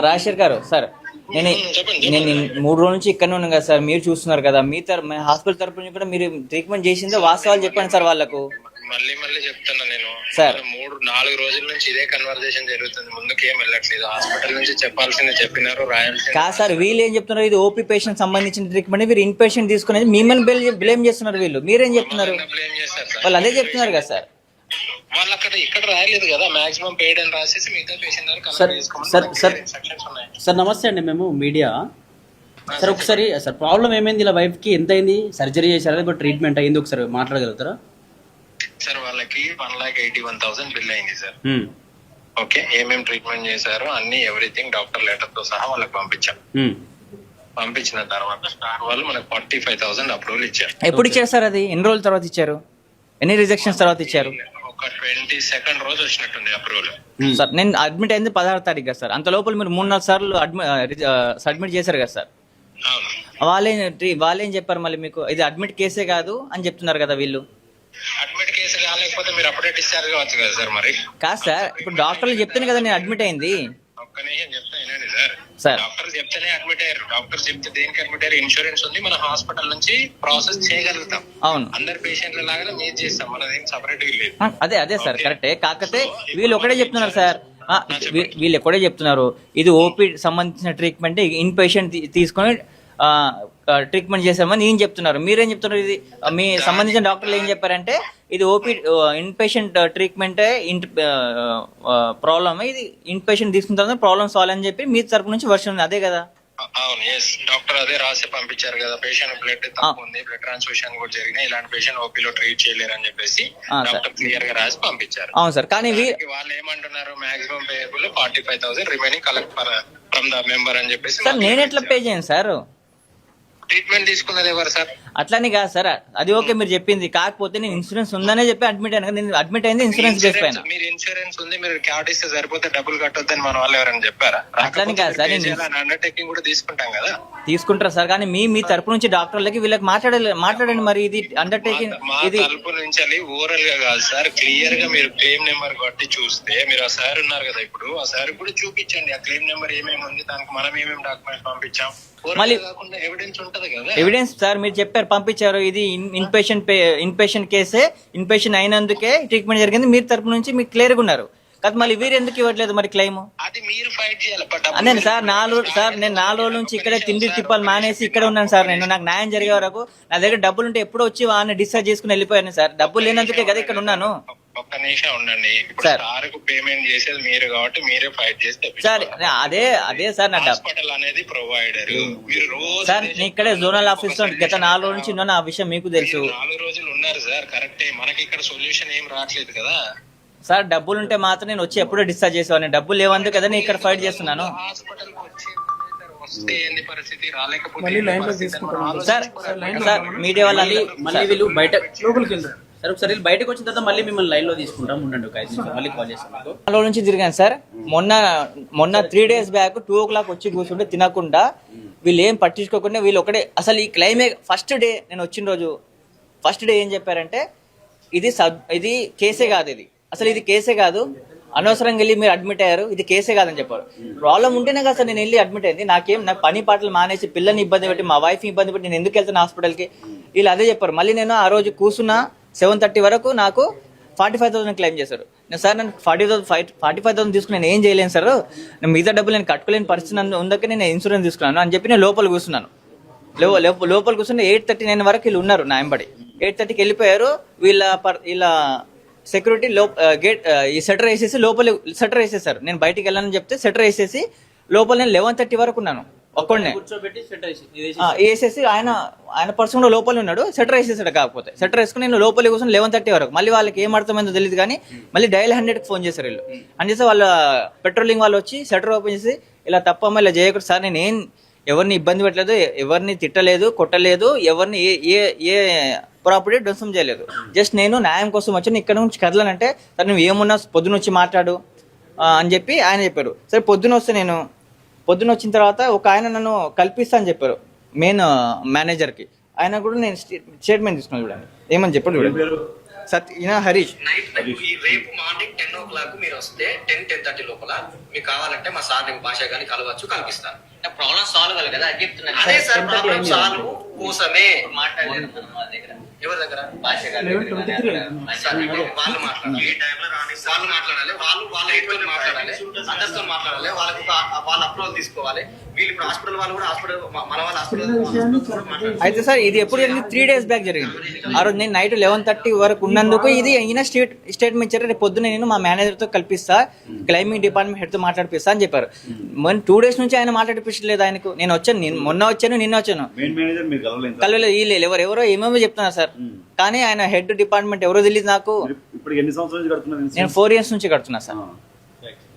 రాజశేఖర్ గారు సార్, నేను నేను 3 రోజుల నుంచి ఇక్కడనే ఉన్నాను కదా సార్, మీరు చూస్తున్నారు కదా, మీ హాస్పిటల్ తరపు నుంచి కూడా మీరు ట్రీట్మెంట్ చేసిందో వాస్తవాలు చెప్పండి సార్ వాళ్ళకు. మళ్ళీ మళ్ళీ చెప్తున్నా నేను సార్, 3-4 రోజుల నుంచి ఇదే కన్వర్జేషన్ జరుగుతుంది, ముందుకేం వెళ్ళట్లేదు. హాస్పిటల్ నుంచి చెప్పాల్సింది చెప్పినారు, రాయాల్సింది కాదు సార్. వీళ్ళు ఏం చెప్తున్నారు, ఇది ఓపీ పేషెంట్ సంబంధించిన ట్రీట్మెంట్, మీరు ఇన్ పేషెంట్ తీసుకునేది మిమ్మల్ని బ్లేమ్ చేస్తున్నారు. వీళ్ళు మీరేం చెప్తున్నారు? బ్లేమ్ చేస్తారు సార్. వాళ్ళు అదే చెప్తున్నారు కదా సార్. వాళ్ళు ఇక్కడ రాయలేదు కదా, మాక్సిమం పెయిడ్ అని రాసేసి మిగతా పేషెంట్ సార్ నమస్తే అండి, మేము మీడియా సార్. ఒకసారి సార్ ప్రాబ్లం ఏమైంది, ఇలా వైఫ్ కి ఎంత అయింది, సర్జరీ చేశారా లేకపోతే ట్రీట్మెంట్ అయింది, ఒకసారి మాట్లాడగలుగుతారా సార్? వాళ్ళకి 1,81,000 బిల్ అయింది సార్. ఓకే, ఏమేమి ట్రీట్మెంట్ చేశారో అన్ని ఎవ్రీథింగ్ డాక్టర్ లెటర్ తో సహా వాళ్ళకి పంపించాం. పంపించిన తర్వాత స్టార్ వాళ్ళు మనకు 45,000 అప్రూవల్ ఇచ్చారు. ఎప్పుడు ఇచ్చారు సార్? అది ఎన్ని రోజుల తర్వాత ఇచ్చారు? ఎన్ని రిజెక్షన్స్ తర్వాత ఇచ్చారు? ఒక 22nd రోజు వచ్చినట్టుంది అప్రూవల్. సార్ నేను అడ్మిట్ అయింది 16వ తారీఖు కదా సార్. అంత లోపల మీరు 3-4 సార్లు అడ్మిట్ చేశారు కదా సార్. వాళ్ళేం చెప్పారు మళ్ళీ మీకు? ఇది అడ్మిట్ కేసే కాదు అని చెప్తున్నారు కదా వీళ్ళు. అడ్మిట్ కేసు కాలేకపోతే మీరు అప్పుడే డిశ్చార్జ్ కావచ్చు కదా సార్. మరి కాదు సార్, ఇప్పుడు డాక్టర్లు చెప్తేనే కదా నేను అడ్మిట్ అయింది. ఒక్క నిమిషం చెప్తా వినండి సార్. సార్, డాక్టర్ చెప్తేనే అడ్మిట్ అయ్యారు. డాక్టర్ చెప్తే దేనికి అడ్మిట్ అయ్యారు? ఇన్సూరెన్స్ ఉంది, మన హాస్పిటల్ నుంచి ప్రాసెస్ చేయగలుగుతాం. అవును, అందరు పేషెంట్ల లాగానే మీరు చేస్తాం, మనది సపరేట్ లేదు. అదే సార్ కరెక్టే. కాకపోతే వీళ్ళు ఒకటే చెప్తున్నారు సార్, వీళ్ళు ఒకటే చెప్తున్నారు, ఇది ఓపీ సంబంధించిన ట్రీట్మెంట్, ఇన్ పేషెంట్ తీసుకొని ట్రీట్మెంట్ చేసామని నేను చెప్తున్నారు. మీరేం చెప్తున్నారు? ఇది మీ సంబంధించిన డాక్టర్లు ఏం చెప్పారంటే ఇది OP in patient treatment, problem ఇది ఇన్ పేషెంట్ తీసుకున్న తర్వాత ప్రాబ్లమ్ సాల్వ్ అని చెప్పి మీ తరపు నుంచి వర్షన్ ఉంది, అదే కదా? అవును, ఎస్. డాక్టర్ అదే రాసి పంపించారు కదా, పేషెంట్ బ్లడ్ తక్కువ ఉంది, బ్లడ్ ట్రాన్స్ఫ్యూషన్ కూడా జరిగినాయి, ఇలాంటి పేషెంట్ ఓపీలో ట్రీట్ చేయలేరు అని చెప్పేసి డాక్టర్ క్లియర్ గా రాసి పంపించారు. అవును సార్, కానీ వాళ్ళు ఏమంటున్నారు, maximum payable 45,000 remaining collect from the member అని చెప్పేసి. సార్ నేను ఎట్లా పే చేయను సార్? ట్రీట్మెంట్ తీసుకున్నది ఎవరు సార్? అట్లని కాదు సార్, అది ఓకే మీరు చెప్పింది. కాకపోతే నేను ఇన్సూరెన్స్ ఉందనే చెప్పి అడ్మిట్ అయినా, నేను అడ్మిట్ అయింది ఇన్సూరెన్స్ బేస్ పైన. మీరు ఇన్సూరెన్స్ ఉంది, మీరు కార్డ్ ఇస్తే సరిపోతే డబ్బులు కట్టొద్దని మన వాళ్ళు ఎవరైనా చెప్పారా? అట్లని కాదు సార్, అండర్టేకింగ్ కూడా తీసుకుంటాం కదా. తీసుకుంటారు సార్, కానీ మీ తరపు నుంచి డాక్టర్లకి వీళ్ళకి మాట్లాడండి. మరి ఇది అండర్టేకింగ్, ఇది తరపు నుంచి ఓవరాల్ గా కాదు సార్, క్లియర్ గా మీరు క్లెయిమ్ నెంబర్ కొట్టి చూస్తే, మీరు ఆ సార్ ఉన్నారు కదా ఇప్పుడు, ఆ సార్ కూడా చూపించండి ఆ క్లెయిమ్ నెంబర్ ఏమేమి ఉంది, దానికి మనం ఏమేమి డాక్యుమెంట్స్ పంపించాం, మళ్ళీ ఎవిడెన్స్ ఉంటది కదా. ఎవిడెన్స్ సార్ మీరు చెప్పారు, పంపించారు, ఇది ఇన్ పేషెంట్ కేసే, ఇన్ పేషెంట్ అయినందుకే ట్రీట్మెంట్ జరిగింది, మీరు తరపు నుంచి మీకు క్లియర్ గా ఉన్నారు కదా. మళ్ళీ వీరు ఎందుకు ఇవ్వట్లేదు మరి క్లెయిమ్? అది మీరు ఫైట్ చేయాలి. నేను సార్ నేను 4 రోజుల నుంచి ఇక్కడే తిండి తిప్పాలు మానేసి ఇక్కడ ఉన్నాను సార్. నాకు న్యాయం జరిగే వరకు నా దగ్గర డబ్బులు ఉంటే ఎప్పుడో వచ్చి వాడిని డిశ్చార్జ్ చేసుకుని వెళ్ళిపోయాను సార్. డబ్బులు లేనందుకే కదా ఇక్కడ ఉన్నాను. ఒక్క నిమిషం ఉండండి, సార్కు పేమెంట్ చేసేది మీరు కాబట్టి మీరే ఫైట్ చేస్తే సార్. అదే సార్, నా హాస్పిటల్ అనేది ప్రొవైడర్. మీరు రోజు సార్ నేను ఇక్కడే జోనల్ ఆఫీస్ లో గత 4 రోజుల నుంచి ఉన్నాను, ఆ విషయం మీకు తెలుసు. 4 రోజులు ఉన్నారు సార్, కరెక్టే. మనకి ఇక్కడ సొల్యూషన్ ఏం రావట్లేదు కదా సార్. డబ్బులు ఉంటే మాత్రం నేను వచ్చి ఎప్పుడో డిశ్చార్జ్ చేసేవాడిని, డబ్బులు లేవందుకు కదా నేను ఇక్కడ ఫైట్ చేస్తున్నాను సార్. సార్ మీడియా వాళ్ళని మళ్ళీ వీళ్ళు బయట లోపలికి వెళ్తారు సార్. ఒకసారి బయటకు వచ్చిన తర్వాత మళ్ళీ మిమ్మల్ని లైన్ లో తీసుకుంటాం, ఉండండి ఒక 5 నిమిషాలు, మళ్ళీ కాల్ చేస్తాం. 4 రోజుల నుంచి తిరిగాను సార్. మొన్న 3 days బ్యాక్ 2 o'clock వచ్చి కూర్చుంటే తినకుండా, వీళ్ళు ఏం పట్టించుకోకుండా, వీళ్ళు ఒకటే అసలు ఈ క్లైమే ఫస్ట్ డే నేను వచ్చిన రోజు ఫస్ట్ డే ఏం చెప్పారంటే ఇది కేసే కాదు, ఇది కేసే కాదు, అనవసరంగా వెళ్ళి మీరు అడ్మిట్ అయ్యారు, ఇది కేసే కాదని చెప్పారు. ప్రాబ్లం ఉంటేనే కదా సార్ నేను వెళ్ళి అడ్మిట్ అయింది. నాకు పని పాటలు మానేసి పిల్లల్ని ఇబ్బంది పెట్టి మా వైఫ్ ఇబ్బంది పెట్టి నేను ఎందుకు వెళ్తాను హాస్పిటల్కి? వీళ్ళు అదే చెప్పారు. మళ్ళీ నేను ఆ రోజు కూర్చున్నా 7:30 వరకు నాకు 45,000 క్లెయిమ్ చేశారు. సార్ నన్ను 45,000 తీసుకుని నేను ఏం చేయలేను సార్, నేను మిగతా డబ్బులు నేను కట్టుకోలేని పరిస్థితి ఉందకే నేను ఇన్సూరెన్స్ తీసుకున్నాను అని చెప్పి నేను లోపల కూర్చున్నాను. లోపల కూర్చుని 8:39 వరకు వీళ్ళు ఉన్నారు నా వెంబడి. 8:30కి వెళ్ళిపోయారు. వీళ్ళ సెక్యూరిటీ గేట్ ఈ షట్టర్ వేసేసి లోపల షట్టర్ వేసేసారు. నేను బయటికి వెళ్ళాలని చెప్తే షట్టర్ వేసేసి లోపల నేను 11:30 వరకు ఉన్నాను ఒక్కడే. వేసేసి ఆయన పర్సన్ కూడా లోపల ఉన్నాడు, షట్టర్ వేసేసాడు. కాకపోతే షట్టర్ వేసుకుని నేను లోపలికి కూర్చొని 11:30 వరకు. మళ్ళీ వాళ్ళకి ఏం అర్థమైందో తెలియదు కానీ మళ్ళీ డయల్ 100కి ఫోన్ చేశారు వీళ్ళు. అని చేస్తే వాళ్ళ పెట్రోలింగ్ వాళ్ళు వచ్చి షట్టర్ ఓపెన్ చేసి ఇలా తప్పమ్మా ఇలా చేయకూడదు సార్, నేను ఎవరిని ఇబ్బంది పెట్టలేదు, ఎవరిని తిట్టలేదు, కొట్టలేదు, ఎవరిని ఏ ప్రాపర్టీ ధ్వంసం చేయలేదు, జస్ట్ నేను న్యాయం కోసం వచ్చి ఇక్కడ నుంచి కదలనంటే సార్ నువ్వు ఏమున్నా పొద్దున వచ్చి మాట్లాడు అని చెప్పి ఆయన చెప్పారు. సరే పొద్దున వచ్చిన తర్వాత ఒక ఆయన నన్ను కల్పిస్తా అని చెప్పారు మెయిన్ మేనేజర్కి. ఆయన కూడా నేను స్టేట్మెంట్ తీసుకున్నాను చూడండి, ఏమని చెప్పాడు చూడండి. హరీష్ ఈ రేపు మార్నింగ్ 10 o'clock మీరు వస్తే 10-10:30 లోపల మీకు కావాలంటే మా సార్ భాష గాని కలవచ్చు, కల్పిస్తాను. ప్రాబ్లం సాల్వ్ కాదు కదా అది చెప్తున్నాను. అదే సార్ ప్రాబ్లం సాల్వ్ కోసమే మాట్లాడలేదు మనం వాళ్ళ దగ్గర ఎవరి దగ్గర భాష గారి దగ్గర సార్ వాళ్ళు మాట్లాడాలి. ఏ టైంలో రాని వాళ్ళు మాట్లాడాలి, వాళ్ళ ఎయిట్తో మాట్లాడాలి, అందరితో మాట్లాడాలి, వాళ్ళకి వాళ్ళ అప్రూవల్ తీసుకోవాలి. వీళ్ళు ఇప్పుడు హాస్పిటల్ వాళ్ళు కూడా హాస్పిటల్ మన వాళ్ళ హాస్పిటల్ మాట్లాడాలి. అయితే సార్ ఇది ఎప్పుడు జరిగింది? 3 days బ్యాక్ జరిగింది. ఆ రోజు నేను నైట్ 11:30 వరకు ఉన్నందుకు ఇది ఈయన స్టేట్మెంట్ ఇచ్చారు. రేపు పొద్దున నేను మా మేనేజర్ తో కల్పిస్తా, క్లైమింగ్ డిపార్ట్మెంట్ హెడ్ తో మాట్లాడిపిస్తా అని చెప్పారు. మన 2 days నుంచి ఆయన మాట్లాడిపించలేదు ఆయనకు. నేను వచ్చాను, మొన్న వచ్చాను, నిన్న వచ్చాను, కలవలేదు. వీళ్ళు ఎవరో ఏమేమో చెప్తున్నారు సార్, కానీ ఆయన హెడ్ డిపార్ట్మెంట్ ఎవరో తెలియదు నాకు. ఎన్ని సంవత్సరాల నుంచి కడుతున్నారు? నేను 4 years నుంచి కడుతున్నా సార్.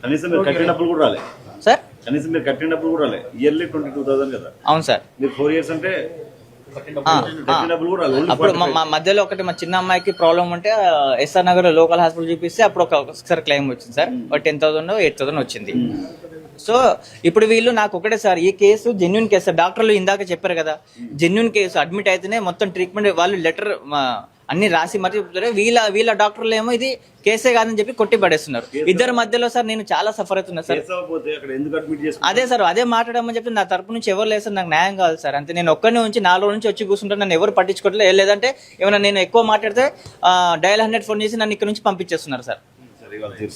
కనీసం మీరు కట్టిన డబ్బులు కూడా రాలే సార్? కనీసం మీరు కట్టిన డబ్బులు కూడా రాలే. ఇయర్లీ 22,000 కదా. అవును సార్. మీరు 4 years అంటే కట్టిన డబ్బులు కూడా రాలేదు. అప్పుడు మా మధ్యలో ఒకటి మా చిన్న అమ్మాయికి ప్రాబ్లం ఉంటే ఎస్ఆర్ నగర్ లో లోకల్ హాస్పిటల్ చూపిస్తే అప్పుడు ఒకసారి క్లెయిమ్ వచ్చింది సార్. 10,000 8,000 వచ్చింది. సో ఇప్పుడు వీళ్ళు నాకు ఒకటే సార్, ఈ కేసు జెన్యున్ కేసు సార్. డాక్టర్లు ఇందాక చెప్పారు కదా, జెన్యున్ కేసు అడ్మిట్ అయితేనే మొత్తం ట్రీట్మెంట్ వాళ్ళు లెటర్ అన్ని రాసి మరి చెప్తారు. వీళ్ళ డాక్టర్లు ఏమో ఇది కేసే కాదని చెప్పి కొట్టి పడేస్తున్నారు. ఇద్దరు మధ్యలో సార్ నేను చాలా సఫర్ అవుతున్నా సార్. అదే సార్, అదే మాట్లాడమని చెప్పి నా తరపు నుంచి ఎవరు లేదు సార్. నాకు న్యాయం కావాలి సార్. అంతే. నేను ఒక్కనే నుంచి 4 రోజుల నుంచి వచ్చి కూర్చుంటాను, నన్ను ఎవరు పట్టించుకోవట్లేదు. లేదంటే ఏమైనా నేను ఎక్కువ మాట్లాడితే డయల్ 100 ఫోన్ చేసి నన్ను ఇక్కడ నుంచి పంపించేస్తున్నారు సార్.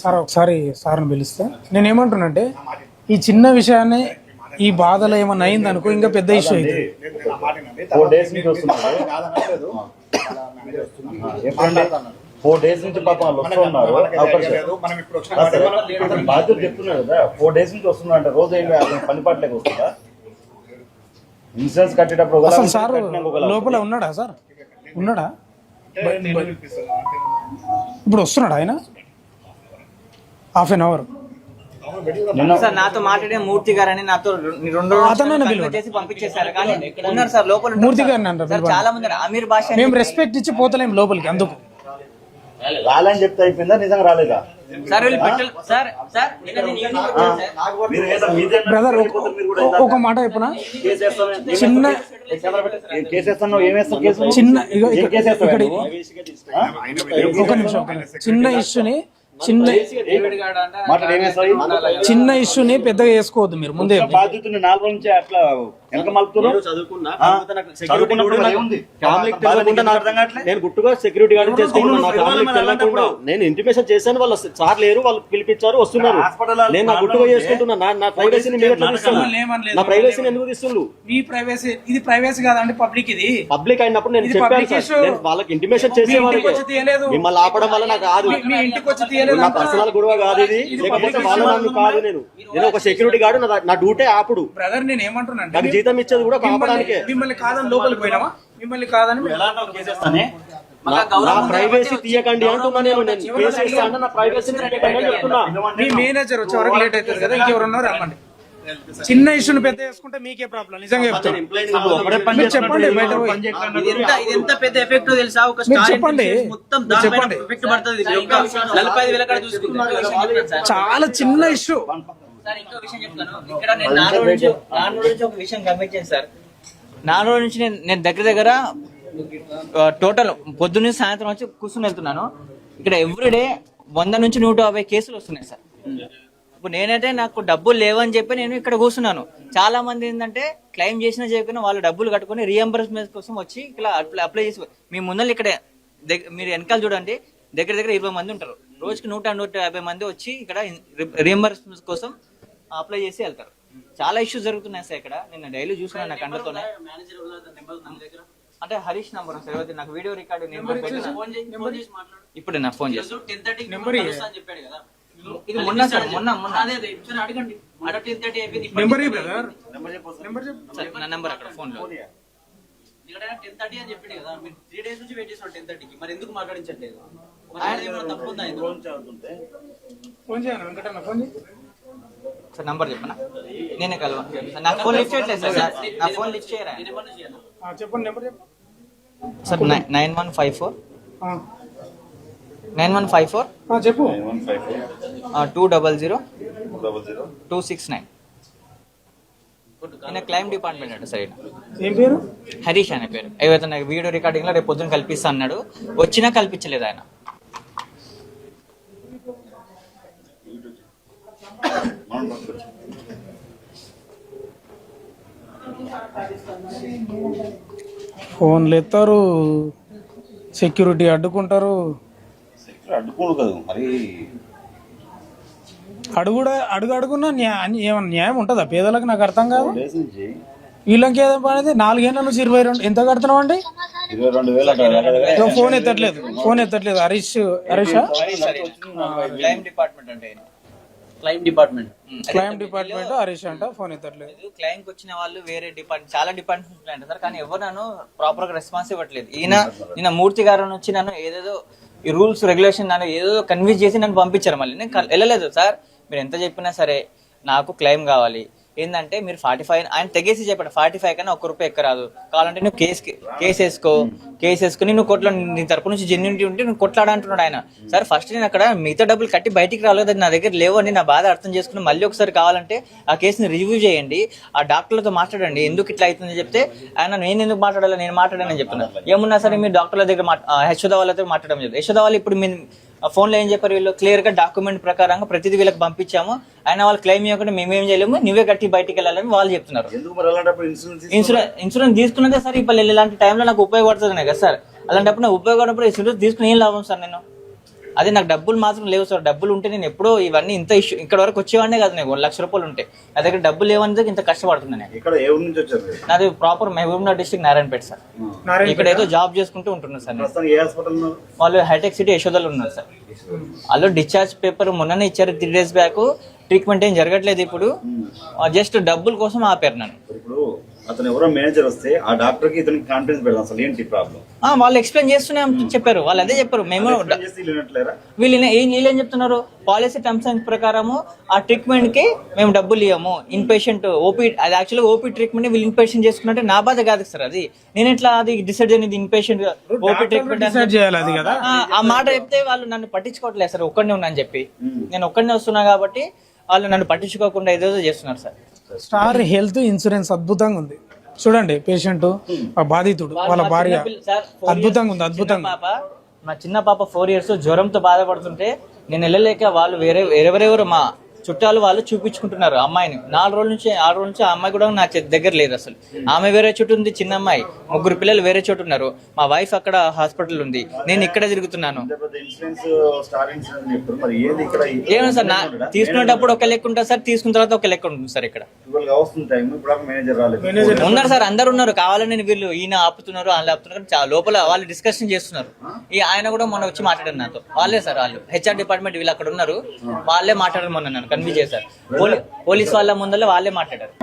సార్ ఒకసారి సార్ని పిలిస్తే నేను ఏమంటున్నానంటే, ఈ చిన్న విషయాన్ని ఈ బాధలో ఏమన్నా అయింది అనుకో ఇంకా పెద్ద ఇష్యూ అయితే 4 days నుంచి వస్తున్నారు. 4 days నుంచి పాపం వాళ్ళు వస్తున్నారు. బాధ్యత చెప్తున్నారు కదా, 4 days నుంచి వస్తున్నారు అంటే రోజు ఏమి పనిపాట్లేక వస్తుందా? ఇన్సూరెన్స్ కట్టేటప్పుడు అసలు సార్ లోపల ఉన్నాడా సార్? ఉన్నాడా? ఇప్పుడు వస్తున్నాడా ఆయన? ½ hour సార్ నాతో మాట్లాడే మూర్తి గారని నాతో 2 రోజులు చేసి పంపించేశారు. కానీ ఉన్నారు సార్ లోపల. మూర్తి గారిని అంటారు సార్, చాలా మంది అమీర్ భాష. మేము రెస్పెక్ట్ ఇచ్చి పోతలేం లోపలికి. అందుకు రాలని చెప్తే అయిపోయిందా? నిజంగా రాలేదా? సార్ వీళ్ళు పెట్టాలి సార్. సార్ బ్రదర్ ఒక మాట చెప్పునా, చిన్న చిన్న ఒక నిమిషం, చిన్న ఇష్యూని చిన్న ఇష్యూని పెద్దగా చేసుకోవద్దు. మీరు ముందే బాధ్యతని 4 రోజుల నుంచి అట్లా వెనక మలుపుతున్నారు. నేను గుట్టుగా సెక్యూరిటీ గార్డ్ చేసుకుంటున్నా. నేను ఇంటిమేషన్ చేశాను, వాళ్ళు సార్ లేరు, వాళ్ళు పిలిపించారు, వస్తున్నారు. నేను నా గుట్టుగా చేసుకుంటున్నా. నా ప్రైవసీని మీరు ఎట్లా తీస్తున్నా? నా ప్రైవసీని ఎందుకు తీస్తుండ్రు? మీ ప్రైవసీ ఇది ప్రైవసీ కాదండి, పబ్లిక్. ఇది పబ్లిక్ అయినప్పుడు నేను చెప్పాను వాళ్ళకి ఇంటిమేషన్ చేసేవాళ్ళకి. మిమ్మల్ని ఆపడం వల్ల నాకు కాదు, మీ ఇంటికి వచ్చి తీయలేదు. నా పర్సనల్ గొడవ కాదు ఇది. లేకపోతే వాళ్ళ నన్ను కాదు. నేను ఒక సెక్యూరిటీ గార్డు, నా డ్యూటీ ఆపుడు. బ్రదర్ నేను ఏమంటున్నా, నాకు జీతం ఇచ్చేది కూడా కాపాడానికే. మిమ్మల్ని కాదని లోపలికి పోయినామా? మిమ్మల్ని కాదని నా ప్రైవసీ తీయకండి అంటున్నా. నేను కేసు చేస్తాను, నా ప్రైవసీని తీయకండి అని చెప్తున్నా. మీ మేనేజర్ వచ్చే వరకు లేట్ అవుతుంది కదా, ఇంకెవరున్నారు రమ్మండి. చిన్న ఇష్యూని పెద్ద చేసుకుంటే మీకే ప్రాబ్లం. నిజంగా చెప్తాను. చెప్పండి బయట ఎంత పెద్ద ఎఫెక్ట్ తెలుసా? ఒక చెప్పండి, చెప్పండి. చాలా చిన్న ఇష్యూ సార్. ఇంకో విషయం చెప్తాను. ఇక్కడ నేను 4 రోజుల నుంచి ఒక విషయం గమనించాను సార్. 4 రోజుల నుంచి నేను దగ్గర టోటల్ పొద్దున్న సాయంత్రం వచ్చి కూర్చుని వెళ్తున్నాను. ఇక్కడ ఎవ్రీడే 100 నుంచి 150 కేసులు వస్తున్నాయి సార్. ఇప్పుడు నేనైతే నాకు డబ్బులు లేవని చెప్పి నేను ఇక్కడ కూర్చున్నాను. చాలా మంది ఏంటంటే క్లెయిమ్ చేసినా చేయకుండా వాళ్ళు డబ్బులు కట్టుకుని రీఎంబర్స్మెంట్ కోసం వచ్చి ఇక్కడ అప్లై చేసి మీ ముందర ఇక్కడ మీరు వెనకాల చూడండి, దగ్గర 20 మంది ఉంటారు. రోజుకి 100-150 మంది వచ్చి ఇక్కడ రీఎంబర్స్మెంట్ కోసం అప్లై చేసి వెళ్తారు. చాలా ఇష్యూస్ జరుగుతున్నాయి సార్ ఇక్కడ. నేను డైలీ చూసుకున్నాను నా కండతోనే. అంటే హరీష్ నంబర్ సార్, నాకు వీడియో రికార్డు ఇప్పుడు నాకు ఫోన్ చేస్తాను. ఇది మొన్న సార్, మొన్న అడగండి. నా నెంబర్ అక్కడ ఫోన్ లో 10:30 అని చెప్పాడు కదా. మీరు 3 days నుంచి వెయిట్ చేస్తున్నారు 10:30కి. మరి ఎందుకు మాట్లాడించట్లేదు? తప్పుందా? సార్ నంబర్ చెప్పనా? నేనే కలవా. నాకు ఫోన్ లిఫ్ట్ చేయట్లేదు సార్. నా ఫోన్ లిఫ్ట్ చేయరా? చెప్పండి నెంబర్ చెప్పు సార్. 9154 చెప్పు 200 269. ఆయన క్లైమ్ డిపార్ట్మెంట్ అంట సార్. ఏం పేరు? హరీష్ అనే పేరు. ఏవైతే నాకు వీడియో రికార్డింగ్ లో రేపు పొద్దున కల్పిస్తా అన్నాడు, వచ్చినా కల్పించలేదు ఆయన. ఫోన్లు ఎత్తారు, సెక్యూరిటీ అడ్డుకుంటారు. అడ్డుకోడు కదా మరి. అడుగున్నా ఏమన్నా న్యాయం ఉంటుందా పేదలకు? నాకు అర్థం కాదు. డేస్ నుంచి వీళ్ళకి ఏదో పనేది 4 ఏళ్ళ నుంచి 22 ఎంత కడుతున్నాం అండి? 22,000 ఫోన్ ఎత్తట్లేదు. హరీషా క్లైమ్ డిపార్ట్మెంట్ అంటే క్లైమ్ డిపార్ట్మెంట్ హరీష్ అంట, ఫోన్ ఎత్తట్లేదు. క్లైమ్ కి వచ్చిన వాళ్ళు వేరే డిపార్ట్మెంట్, చాలా డిపార్ట్మెంట్స్ ఉంటాయంట సార్, కానీ ఎవరు నన్ను ప్రాపర్ గా రెస్పాన్స్ ఇవ్వట్లేదు. నిన్న మూర్తి గారు వచ్చి నన్ను ఏదేదో ఈ రూల్స్ రెగ్యులేషన్ నన్ను ఏదో కన్విన్స్ చేసి నన్ను పంపించారు. మళ్ళీ నేను వెళ్ళలేదు సార్. మీరు ఎంత చెప్పినా సరే నాకు క్లెయిమ్ కావాలి. ఏంటంటే మీరు 45 ఆయన తెగేసి చెప్పాడు, 45 కన్నా ₹1 ఎక్కరాదు, కావాలంటే నువ్వు కేసు వేసుకుని నువ్వు కొట్లా, నీ తరపు నుంచి జెన్యూనిటీ ఉంటే నువ్వు కొట్లాడ అంటున్నాడు ఆయన. సార్ ఫస్ట్ నేను అక్కడ మిగతా డబ్బులు కట్టి బయటికి రాలేదు, నా దగ్గర లేవు అని నా బాధ అర్థం చేసుకుని మళ్ళీ ఒకసారి కావాలంటే ఆ కేసుని రివ్యూ చేయండి, ఆ డాక్టర్లతో మాట్లాడండి, ఎందుకు ఇట్లా అవుతుందని చెప్తే ఆయన నేను ఎందుకు మాట్లాడాలి, నేను మాట్లాడానని చెప్తున్నాను. ఏమున్నా సరే మీరు డాక్టర్ల దగ్గర యశోద వాళ్ళతో మాట్లాడడం చెప్పి, యశోద వాళ్ళు ఇప్పుడు మీ ఫోన్లో ఏం చెప్పారు, వీళ్ళు క్లియర్ గా డాక్యుమెంట్ ప్రకారంగా ప్రతిదీ వీళ్ళకి పంపించాము, ఆయన వాళ్ళు క్లెయిమ్ చేయకుండా మేమేం చేయలేము, నువ్వే కట్టి బయటికి వెళ్ళాలని వాళ్ళు చెప్తున్నారు. ఇన్సూరెన్స్ తీసుకున్నదే సార్, ఇప్పుడు ఇలాంటి టైంలో నాకు ఉపయోగపడుతుంది కదా సార్. అలాంటప్పుడు నాకు ఉపయోగపడినప్పుడు ఇన్సూరెన్స్ తీసుకుని ఏం లాభం సార్? నేను అదే నాకు డబ్బులు మాత్రం లేవు సార్. డబ్బులు ఉంటే నేను ఎప్పుడో ఇవన్నీ ఇంత ఇష్యూ ఇక్కడ వరకు వచ్చేవాడినే కదా. నాకు ₹1,00,000 ఉంటే నా దగ్గర డబ్బులు లేవనేది ఇంత కష్టపడుతున్నాను. నాది proper Mahabubnagar district Narayanpet sir. ఇక్కడ ఏదో జాబ్ చేసుకుంటూ ఉంటున్నాను సార్. వాళ్ళు హైటెక్ సిటీ యశోదలో ఉన్నారు సార్. వాళ్ళు డిశ్చార్జ్ పేపర్ మొన్ననే ఇచ్చారు 3 days బ్యాక్. ట్రీట్మెంట్ ఏం జరగట్లేదు ఇప్పుడు, జస్ట్ డబ్బుల కోసం ఆపారు నన్ను. అతను ఎవరో మేనేజర్ వస్తే ఆ డాక్టర్ కి ఇతనికి కాన్ఫిడెన్స్ పెడదాం, అసలు ఏంటి ప్రాబ్లం? వాళ్ళు ఎక్స్ప్లెయిన్ చేస్తూనే చెప్పారు, వాళ్ళు అదే చెప్పారు. మేము వీళ్ళు ఏం చెప్తున్నారు, పాలసీ టర్మ్స్ అండ్ ప్రకారము ఆ ట్రీట్మెంట్ కి మేము డబ్బులు ఇవ్వము, ఇన్ పేషెంట్ ఓపీ, అది యాక్చువల్గా ఓపీ ట్రీట్మెంట్ వీళ్ళు ఇన్ పేషెంట్ చేసుకున్నట్టే నా బాధ కాదు సార్. అది నేను ఎట్లా అది డిసైడ్ చేయని ఇన్ పేషెంట్ ఓపీ ట్రీట్మెంట్ చేయాలి కదా. ఆ మాట చెప్తే వాళ్ళు నన్ను పట్టించుకోవట్లేదు సార్. ఒక్కడనే ఉన్నా అని చెప్పి నేను ఒక్కడనే వస్తున్నా కాబట్టి వాళ్ళు నన్ను పట్టించుకోకుండా ఏదేదో చేస్తున్నారు సార్. స్టార్ హెల్త్ ఇన్సూరెన్స్ అద్భుతంగా ఉంది చూడండి. పేషెంట్ బాధితుడు వాళ్ళ భార్య అద్భుతంగా ఉంది, అద్భుతంగా. మా చిన్న పాప 4 years జ్వరంతో బాధపడుతుంటే నేను వెళ్ళలేక వాళ్ళు ఎవరెవరు మా చుట్టాలు వాళ్ళు చూపించుకుంటున్నారు అమ్మాయిని. 6 రోజుల నుంచి ఆ అమ్మాయి కూడా నా దగ్గర లేదు అసలు. ఆమె వేరే చోటు ఉంది, చిన్న అమ్మాయి, 3 పిల్లలు వేరే చోటు ఉన్నారు. మా వైఫ్ అక్కడ హాస్పిటల్ ఉంది, నేను ఇక్కడ తిరుగుతున్నాను. ఏమో సార్, తీసుకునేటప్పుడు ఒక లెక్క ఉంటుంది సార్, తీసుకున్న తర్వాత ఒక లెక్క ఉంటుంది సార్. ఇక్కడ ఉన్నారు సార్, అందరు ఉన్నారు. కావాలని వీళ్ళు ఈయన ఆపుతున్నారు, వాళ్ళు ఆపుతున్నారు, లోపల వాళ్ళు డిస్కషన్ చేస్తున్నారు. ఈ ఆయన కూడా మొన్న వచ్చి మాట్లాడారు నాతో. వాళ్ళే సార్, వాళ్ళు HR డిపార్ట్మెంట్ వీళ్ళు అక్కడ ఉన్నారు, వాళ్ళే మాట్లాడారు. మొన్న నన్ను కన్విన్స్ చేశారు. పోలీస్ వాళ్ళ ముందర వాళ్ళే మాట్లాడారు.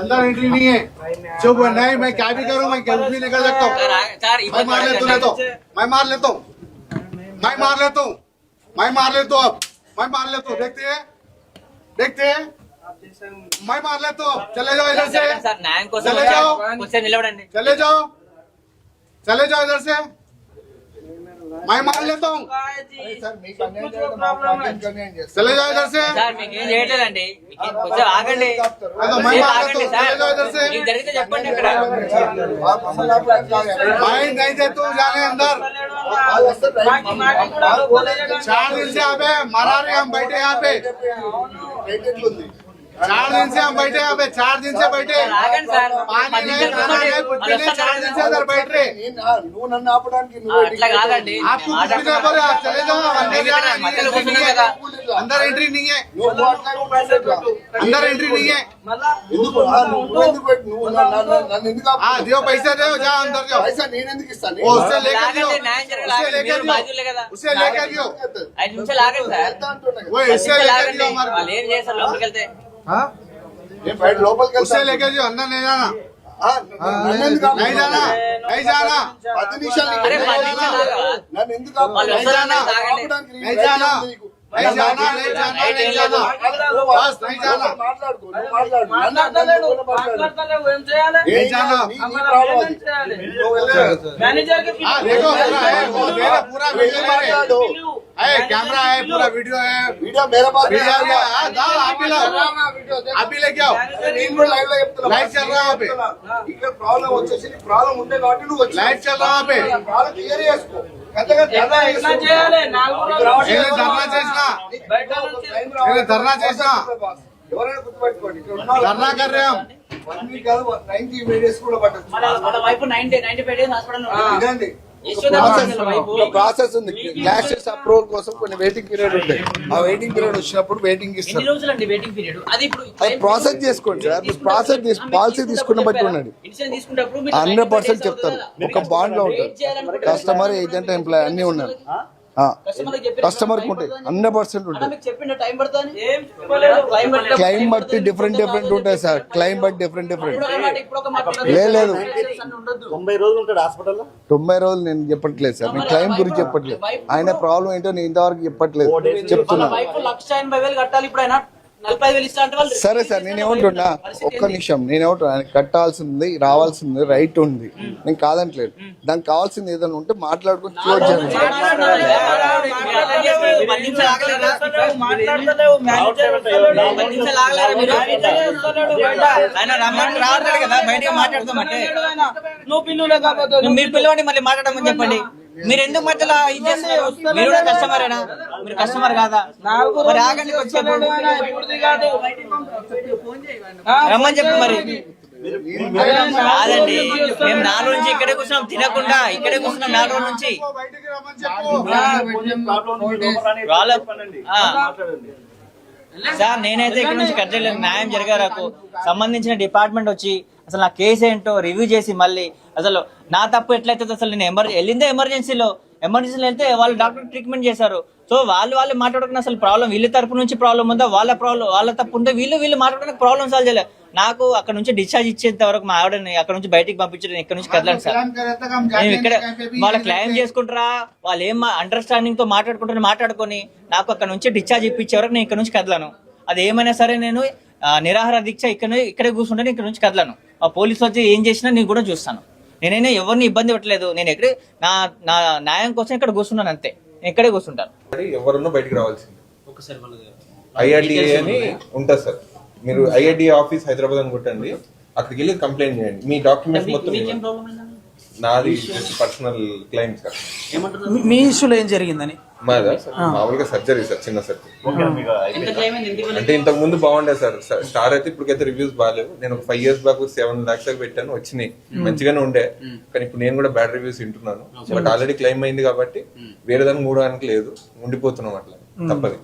अंदर एंट्री नहीं है। चुप नहीं, मैं क्या भी करूं, मैं कुछ भी नहीं कर सकता हूँ। मैं मार लेता हूँ, मैं मार लेता हूँ, मैं मार लेता हूँ, मैं मार लेता हूँ, मैं मार लेता हूँ। देखते हैं मैं मार लेता हूँ। चले जाओ इधर से, चले जाओ, चले जाओ इधर से, मैं मार लेता हूँ। चले जाओ इधर से, मैं नहीं देता हूँ जाने अंदर। 4 दिन से यहाँ पे मरा रहे, हम बैठे यहाँ पे 4 दिन से हम बैठे यहाँ पे, 4 दिन से बैठे, पानी नहीं, खाना नहीं, कुछ भी नहीं, 4 दिन से अंदर बैठ रहे। आपको कुछ भी नहीं बोले, आप चले जाओ। अंदर एंट्री नहीं है, अंदर एंट्री नहीं है। हाँ दियो, पैसे दो, जाओ अंदर जाओ। उससे लेकर दियो, उससे लेकर दियो, वो इससे लेकर दियो हमारे। हाँ उससे लेके जो अंदर नहीं जाना, नहीं जाना, नहीं जाना, नहीं जाना, नहीं जाना, नहीं जाना नहीं जाना नहीं जाना बस नहीं जाना नहीं जाना देखो पूरा वीडियो है कैमरा है पूरा वीडियो है मेरे पास अभी लेके आओ लाइट चल रहा है वहाँ पे ఇక్కడ ప్రాబ్లం వచ్చేసి ప్రాబ్లం ఉంటే కాబట్టి నువ్వు వచ్చి लाइट चल रहा है वहाँ पे ప్రాబ్లం క్లియర్ చేసుకో धरना చేసినా ఎవరైనా గుర్తుపెట్టుకోండి ఇక్కడ धरना कर रहे हम 1 వీక్ కాదు 90 డేస్ కూడా పట్టదు వాళ్ళ వైపు 95 డేస్ హాస్పిటల్ ఇదండి ప్రాసెస్ ఉంది గ్యాసెస్ అప్రూవల్ కోసం కొన్ని వెయిటింగ్ పీరియడ్ ఉంటాయి ఆ వెయిటింగ్ పీరియడ్ వచ్చినప్పుడు వెయిటింగ్ ఎన్ని ఇస్తారు రోజులు అండి వెయిటింగ్ పీరియడ్ అది ఇప్పుడు అది ప్రాసెస్ చేసుకోండి సార్ ప్రాసెస్ పాలసీ తీసుకున్న బట్టి ఉన్నది ఇన్సూరెన్స్ తీసుకున్నప్పుడు 100% చెప్తారు ఒక బాండ్ లో ఉంటారు కస్టమర్ ఏజెంట్ ఎంప్లాయ్ అన్ని ఉన్నారు కస్టమర్ కు ఉంటాయి 100% ఉంటాయి చెప్పిన టైం పడుతుంది క్లైమ్ బట్టి డిఫరెంట్ ఉంటాయి సార్ క్లైమ్ బట్టి డిఫరెంట్ లేదు 90 రోజులు ఉంటాడు హాస్పిటల్లో. 90 రోజులు నేను చెప్పట్లేదు సార్ నేను క్లైమ్ గురించి చెప్పట్లేదు ఆయన ప్రాబ్లం ఏంటో నేను ఇంతవరకు చెప్పట్లేదు చెప్తున్నా 1,80,000 కట్టాలి ఇప్పుడు ఆయన 45,000 ఇస్తా అంటే వాళ్ళు సరే సార్ నేనేమంటున్నా ఒక్క నిమిషం నేనేమంటున్నా ఆయన కట్టాల్సింది రావాల్సింది రైట్ ఉంది నేను కాదంటలేదు దానికి కావాల్సింది ఏదైనా ఉంటే మాట్లాడుకుని క్లోజ్ చేయండి నువ్వు పిల్లవాడిని మళ్ళీ మాట్లాడమని చెప్పండి. మీరు ఎందుకు మధ్యలో ఇది చేస్తే మీరు కూడా కస్టమరేనా? మీరు కస్టమర్ కాదా? మరి ఆగండి వచ్చేప్పుడు రమ్మని చెప్పు. మరి కాదండి మేము 4 రోజు నుంచి ఇక్కడే కూర్చున్నాం తినకుండా ఇక్కడే కూర్చున్నాం 4 రోజుల నుంచి. సార్ నేనైతే ఇక్కడ నుంచి కట్టలేదు. న్యాయం జరగాలకు సంబంధించిన డిపార్ట్మెంట్ వచ్చి అసలు నా కేసు ఏంటో రివ్యూ చేసి మళ్ళీ అసలు నా తప్పు ఎట్లయితే అసలు నేను వెళ్ళిందే ఎమర్జెన్సీలో వెళ్తే వాళ్ళు డాక్టర్ ట్రీట్మెంట్ చేశారు. సో వాళ్ళు మాట్లాడుకున్న అసలు ప్రాబ్లం వీళ్ళ తరపు నుంచి ప్రాబ్లం ఉందా వాళ్ళ తప్పు ఉంటే వీళ్ళు మాట్లాడుకున్న ప్రాబ్లం సాల్వ్ చేయలేదు. నాకు అక్కడ నుంచి డిశ్చార్జ్ ఇచ్చేంత వరకు మా ఆవిడని అక్కడ నుంచి బయటికి పంపించడం ఇక్కడ నుంచి కదలండి సార్. నేను ఇక్కడ వాళ్ళ క్లెయిమ్ చేసుకుంటారా వాళ్ళు ఏం అండర్స్టాండింగ్ తో మాట్లాడుకొని నాకు అక్కడ నుంచి డిశ్చార్జ్ ఇప్పించే వరకు నేను ఇక్కడ నుంచి కదలను. అది ఏమైనా సరే నేను నిరాహార దీక్ష ఇక్కడే కూర్చుంటే ఇక్కడ నుంచి కదలను. ఆ పోలీసు వచ్చి ఏం చేసినా నేను కూడా చూస్తాను. నేనైనా ఎవరిని ఇబ్బంది పెట్టలేదు. నేను ఇక్కడే నా న్యాయం కోసం ఇక్కడ కూర్చున్నాను అంతే. నేను ఇక్కడే కూర్చుంటాను. ఎవరన్నా బయటికి రావాల్సింది. ఐఆర్డిఏ అని ఉంటుంది సార్. మీరు ఐఆర్డిఏ ఆఫీస్ హైదరాబాద్ అని కొట్టండి. అక్కడికి వెళ్ళి కంప్లైంట్ చేయండి. మీ డాక్యుమెంట్స్ మొత్తం నాది పర్సనల్ క్లెయిమ్ సార్. మీ ఇష్యూలో ఏం జరిగిందని? మాదా సార్ మామూలుగా సర్జరీ సార్, చిన్న సర్జరీ. అంటే ఇంతకు ముందు బాగుండే సార్. స్టార్ అయితే ఇప్పటికైతే రివ్యూస్ బాగాలేవు. నేను ఒక 5 years బ్యాక్ 7 lakhs పెట్టాను, వచ్చినాయి మంచిగానే ఉండే. కానీ ఇప్పుడు నేను కూడా బ్యాడ్ రివ్యూస్ వింటున్నాను. బట్ ఆల్రెడీ క్లెయిమ్ అయింది కాబట్టి వేరే దానికి మూడడానికి లేదు, ఉండిపోతున్నాం అట్లా తప్పది.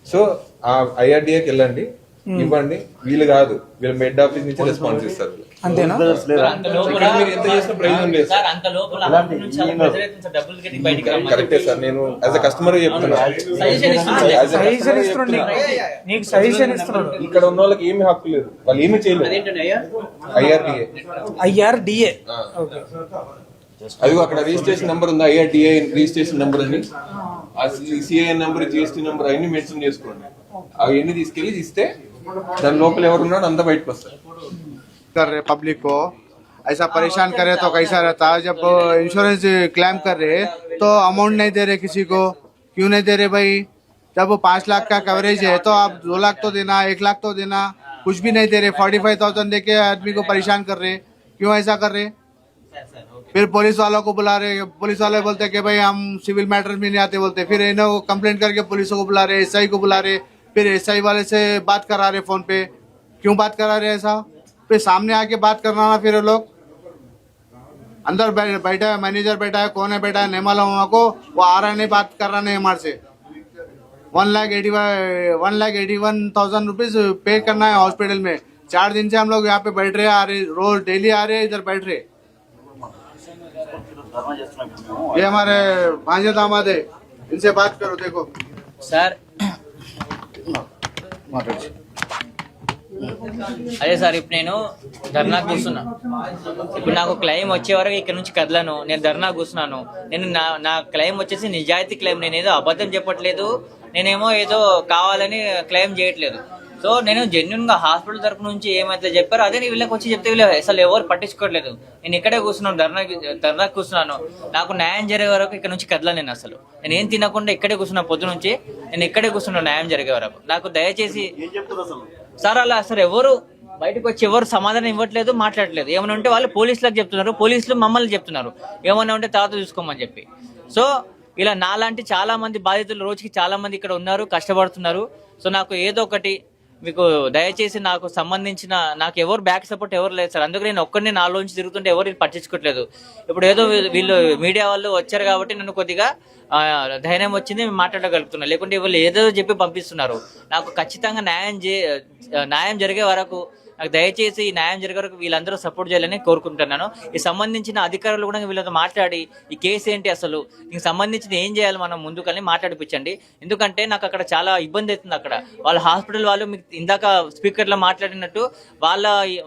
సో ఆ ఐఆర్డిఏకి వెళ్ళండి, ఇవ్వండి. వీళ్ళు కాదు, వీళ్ళ హెడ్ ఆఫీస్ నుంచి రెస్పాన్స్ ఇస్తారు. అంతేనా? మీరు ఎంత చేసిన ప్రయోజనం లేదు సార్. కరెక్టే సార్. నేను యాజ్ అ కస్టమర్ చెప్తున్నాను, ఇక్కడ ఉన్న వాళ్ళకి ఏమి హక్కు లేదు, వాళ్ళు ఏమి చేయలేదు. ఐఆర్డిఏ అదిగో అక్కడ రిజిస్ట్రేషన్ నెంబర్ ఉంది, ఐఆర్డిఏ రిజిస్ట్రేషన్ నెంబర్ అని. ఆ సిఐఎన్ నెంబర్, జిఎస్టీ నెంబర్ అవన్నీ మెన్షన్ చేసుకోండి. అవన్నీ తీసుకెళ్లి ఇస్తే దాని లోపల ఎవరున్నాడు అంతా బయటకు వస్తారు. कर रहे पब्लिक को ऐसा परेशान करे तो कैसा रहता है? जब इंश्योरेंस क्लेम कर रहे तो अमाउंट नहीं दे रहे किसी को, क्यों नहीं दे रहे भाई? जब 5 लाख का कवरेज है तो आप 2 लाख तो देना, 1 लाख तो देना, कुछ भी नहीं दे रहे. 45,000 दे के आदमी को परेशान कर रहे. क्यों ऐसा कर रहे? फिर पुलिस वालों को बुला रहे. पुलिस वाले बोलते कि भाई हम सिविल मैटर में नहीं आते बोलते. फिर इन्हें कंप्लेंट करके पुलिस को बुला रहे, SI को बुला रहे. फिर SI वाले से बात करा रहे फोन पे. क्यों बात करा रहे ऐसा? फिर सामने आके बात करना ना. फिर लोग अंदर बैठा है, मैनेजर बैठा है, कौन है बैठा है नहीं मालूम हमको. वो आ रहा नहीं, बात कर रहा नहीं हमारे से. 1,81,000 रुपीज पे करना है हॉस्पिटल में. 4 दिन से हम लोग यहाँ पे बैठ रहे, आ रहे, रोज डेली आ रहे, इधर बैठ रहे. ये हमारे भांजे दामाद है, इनसे बात करो. देखो సార్ అదే సార్, ఇప్పుడు నేను ధర్నా కూర్చున్నా. ఇప్పుడు నాకు క్లెయిమ్ వచ్చే వరకు ఇక్కడ నుంచి కదలను. నేను ధర్నా కూర్చున్నాను. నేను నా క్లెయిమ్ వచ్చేసి నిజాయితీ క్లెయిమ్. నేను ఏదో అబద్ధం చెప్పట్లేదు, నేనేమో ఏదో కావాలని క్లెయిమ్ చేయట్లేదు. సో నేను జెన్యున్ గా హాస్పిటల్ తరపు నుంచి ఏమైతే చెప్పారో అదే వీళ్ళకి వచ్చి చెప్తే వీళ్ళు అసలు ఎవరు పట్టించుకోవట్లేదు. నేను ఇక్కడే కూర్చున్నాను, ధర్నా కూర్చున్నాను. నాకు న్యాయం జరిగే వరకు ఇక్కడ నుంచి కదలను. నేను అసలు నేను ఏం తినకుండా ఇక్కడే కూర్చున్నా. పొద్దు నుంచి నేను ఇక్కడే కూర్చున్నాను న్యాయం జరిగే వరకు. నాకు దయచేసి సార్ అలా సార్ ఎవరు బయటకు వచ్చి ఎవరు సమాధానం ఇవ్వట్లేదు, మాట్లాడలేదు. ఏమైనా ఉంటే వాళ్ళు పోలీసులకు చెప్తున్నారు, పోలీసులు మమ్మల్ని చెప్తున్నారు ఏమైనా ఉంటే తర్వాత చూసుకోమని చెప్పి. సో ఇలా నాలాంటి చాలా మంది బాధితులు రోజుకి చాలా మంది ఇక్కడ ఉన్నారు, కష్టపడుతున్నారు. సో నాకు ఏదో ఒకటి మీకు దయచేసి నాకు సంబంధించిన నాకు ఎవరు బ్యాక్ సపోర్ట్ ఎవరు లేదు సార్. అందుకే నేను ఒక్కడిని నాలోంచి తిరుగుతుంటే ఎవరు పట్టించుకోవట్లేదు. ఇప్పుడు ఏదో వీళ్ళు మీడియా వాళ్ళు వచ్చారు కాబట్టి నన్ను కొద్దిగా ధైర్యం వచ్చింది, మాట్లాడగలుగుతున్నా. లేకుంటే వీళ్ళు ఏదో చెప్పి పంపిస్తున్నారు. నాకు ఖచ్చితంగా న్యాయం జరిగే వరకు నాకు దయచేసి ఈ న్యాయం జరిగే వరకు వీళ్ళందరూ సపోర్ట్ చేయాలని కోరుకుంటున్నాను. ఈ సంబంధించిన అధికారులు కూడా వీళ్ళతో మాట్లాడి ఈ కేసు ఏంటి, అసలు దీనికి సంబంధించిన ఏం చేయాలి మనం ముందుకని మాట్లాడిపించండి. ఎందుకంటే నాకు అక్కడ చాలా ఇబ్బంది అవుతుంది. అక్కడ వాళ్ళ హాస్పిటల్ వాళ్ళు మీకు ఇందాక స్పీకర్లో మాట్లాడినట్టు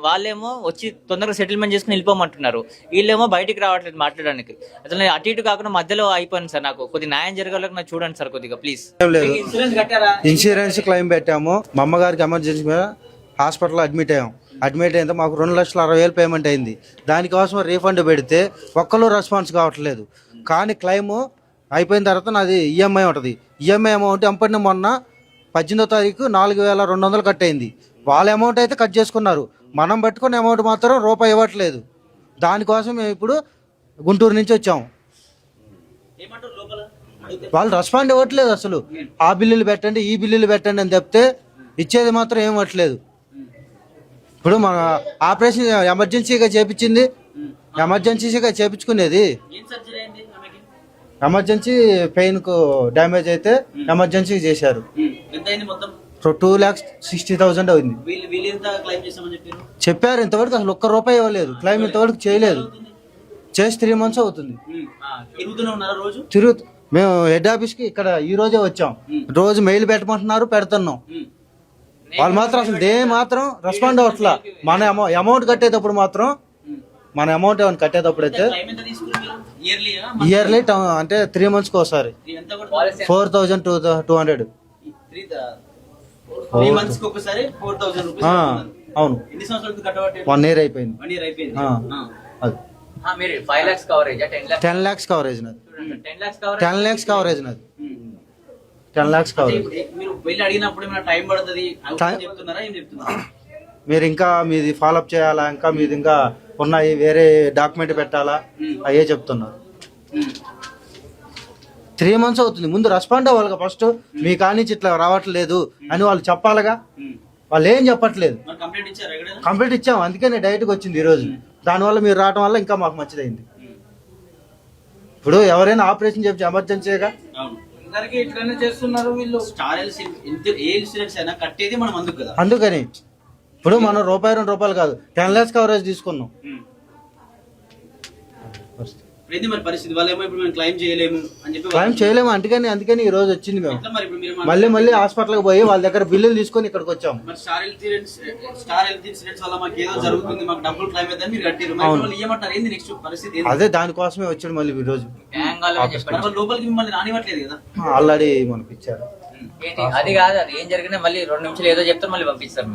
వాళ్ళేమో వచ్చి తొందరగా సెటిల్మెంట్ చేసుకుని వెళ్ళిపోమంటున్నారు. వీళ్ళేమో బయటికి రావట్లేదు మాట్లాడడానికి. అసలు నేను అటు ఇటు కాకుండా మధ్యలో అయిపోయాను సార్. నాకు కొద్దిగా న్యాయం జరగాలకు నాకు చూడండి సార్ కొద్దిగా ప్లీజ్. ఇన్సూరెన్స్ కట్టారా? ఇన్సూరెన్స్ క్లెయిమ్ పెట్టాము. మా అమ్మగారికి ఎమర్జెన్సీ మీద హాస్పిటల్లో అడ్మిట్ అయ్యాం. అడ్మిట్ అయితే మాకు 2,60,000 పేమెంట్ అయింది. దానికోసం రీఫండ్ పెడితే ఒక్కరు రెస్పాన్స్ కావట్లేదు. కానీ క్లెయిమ్ అయిపోయిన తర్వాత నాది ఈఎంఐ ఉంటుంది. ఈఎంఐ అమౌంట్ ఎంపటి మొన్న 18వ తారీఖు 4,200 కట్ అయింది. వాళ్ళ అమౌంట్ అయితే కట్ చేసుకున్నారు, మనం పెట్టుకున్న అమౌంట్ మాత్రం రూపాయి ఇవ్వట్లేదు. దానికోసం మేము ఇప్పుడు గుంటూరు నుంచి వచ్చాము. వాళ్ళు రెస్పాండ్ ఇవ్వట్లేదు. అసలు ఆ బిల్లులు పెట్టండి, ఈ బిల్లులు పెట్టండి అని చెప్తే ఇచ్చేది మాత్రం ఏం ఇవ్వట్లేదు. ఇప్పుడు మన ఆపరేషన్ ఎమర్జెన్సీగా చేపించింది, ఎమర్జెన్సీగా చేపించుకునేది. ఎమర్జెన్సీ పెయిన్ కు డ్యామేజ్ అయితే ఎమర్జెన్సీ చేశారు. 2,60,000 అయింది చెప్పారు. ఇంతవరకు అసలు ₹1 ఇవ్వలేదు. క్లెయిమ్ ఇంతవరకు చేయలేదు. చేసి 3 months అవుతుంది. మేము హెడ్ ఆఫీస్ కి ఇక్కడ ఈ రోజే వచ్చాం. రోజు మెయిల్ పెట్టమంటున్నారు, పెడుతున్నాం. వాళ్ళు మాత్రం అసలు మాత్రం రెస్పాండ్ అవ్వట్లా. మన అమౌంట్ కట్టేటప్పుడు మాత్రం మన అమౌంట్ ఏమైనా కట్టేటప్పుడు అయితే ఇయర్లీ అంటే 3 months ఒకసారి 4,200. అవును, 1 year అయిపోయింది. 5 lakhs కవరేజ్, 10 lakhs కవరేజ్ నాది. 10 lakhs కవరేజ్ నాది. 10 lakhs కవరేజ్. మీరు ఇంకా మీది ఫాలోఅప్ చేయాలా, ఇంకా మీది ఇంకా ఉన్నాయి, వేరే డాక్యుమెంట్ పెట్టాలా, అయ్యే చెప్తున్నారు. 3 months అవుతుంది. ముందు రెస్పాండ్ అవ్వాలిగా. ఫస్ట్ మీ కానించి ఇట్లా రావట్లేదు అని వాళ్ళు చెప్పాలిగా. వాళ్ళు ఏం చెప్పట్లేదు. కంప్లీట్ ఇచ్చాము, అందుకే నేను డైరెక్ట్గా వచ్చింది ఈరోజు. దానివల్ల మీరు రావడం వల్ల ఇంకా మాకు మంచిదైంది. ఇప్పుడు ఎవరైనా ఆపరేషన్ చెప్పి ఎమర్జెన్సీగా అందుకని ఇప్పుడు మనం ₹2 కాదు 10 lakhs కవరేజ్ తీసుకున్నాం. క్లైమ్ చేయలేము అందుకని ఈ రోజు వచ్చింది. మేము మళ్ళీ హాస్పిటల్కి పోయి వాళ్ళ దగ్గర బిల్లులు తీసుకొని ఇక్కడికి వచ్చాము. అదే దానికోసమే వచ్చాడు మళ్ళీ ఈ రోజు. ఆల్రెడీ మనకి ఇచ్చారు. అది కాదు, అది ఏం జరిగినా మళ్ళీ 2 నిమిషాలు ఏదో చెప్తారు, మళ్ళీ పంపిస్తారు.